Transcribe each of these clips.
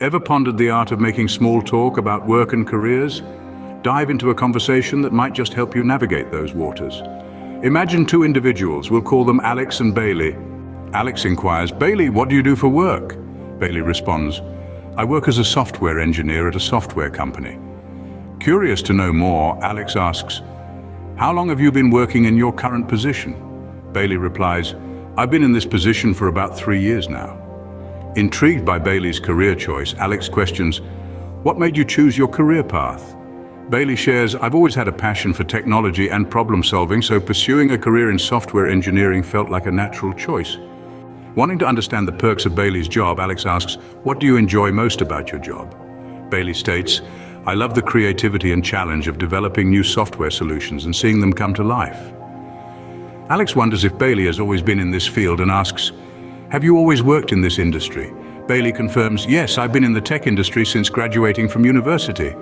Ever pondered the art of making small talk about work and careers? Dive into a conversation that might just help you navigate those waters. Imagine two individuals, we'll call them Alex and Bailey. Alex inquires, "Bailey, what do you do for work?" Bailey responds, "I work as a software engineer at a software company." Curious to know more, Alex asks, "How long have you been working in your current position?" Bailey replies, "I've been in this position for about 3 years now." Intrigued by Bailey's career choice, Alex questions, "What made you choose your career path?" Bailey shares, "I've always had a passion for technology and problem solving, so pursuing a career in software engineering felt like a natural choice." Wanting to understand the perks of Bailey's job, Alex asks, "What do you enjoy most about your job?" Bailey states, "I love the creativity and challenge of developing new software solutions and seeing them come to life." Alex wonders if Bailey has always been in this field and asks, "Have you always worked in this industry?" Bailey confirms, "Yes, I've been in the tech industry since graduating from university."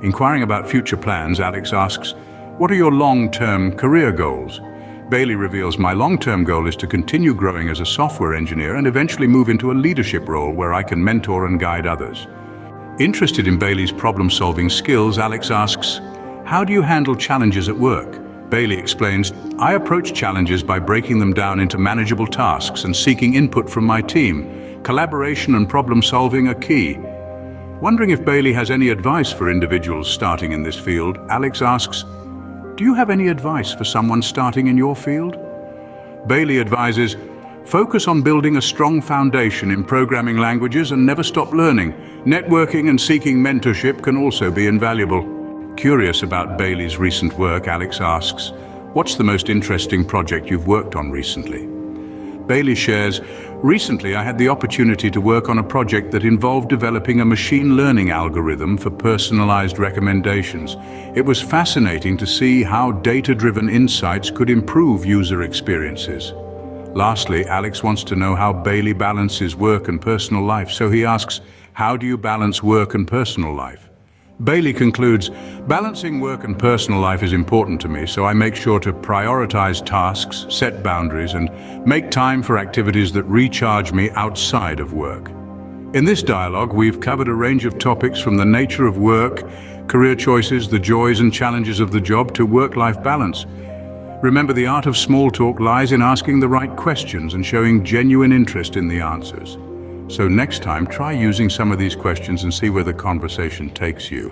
Inquiring about future plans, Alex asks, "What are your long-term career goals?" Bailey reveals, "My long-term goal is to continue growing as a software engineer and eventually move into a leadership role where I can mentor and guide others." Interested in Bailey's problem-solving skills, Alex asks, "How do you handle challenges at work?" Bailey explains, "I approach challenges by breaking them down into manageable tasks and seeking input from my team. Collaboration and problem-solving are key." Wondering if Bailey has any advice for individuals starting in this field, Alex asks, "Do you have any advice for someone starting in your field?" Bailey advises, "Focus on building a strong foundation in programming languages and never stop learning. Networking and seeking mentorship can also be invaluable." Curious about Bailey's recent work, Alex asks, "What's the most interesting project you've worked on recently?" Bailey shares, "Recently I had the opportunity to work on a project that involved developing a machine learning algorithm for personalized recommendations. It was fascinating to see how data-driven insights could improve user experiences." Lastly, Alex wants to know how Bailey balances work and personal life, so he asks, "How do you balance work and personal life?" Bailey concludes, "Balancing work and personal life is important to me, so I make sure to prioritize tasks, set boundaries, and make time for activities that recharge me outside of work." In this dialogue, we've covered a range of topics from the nature of work, career choices, the joys and challenges of the job, to work-life balance. Remember, the art of small talk lies in asking the right questions and showing genuine interest in the answers. So next time, try using some of these questions and see where the conversation takes you.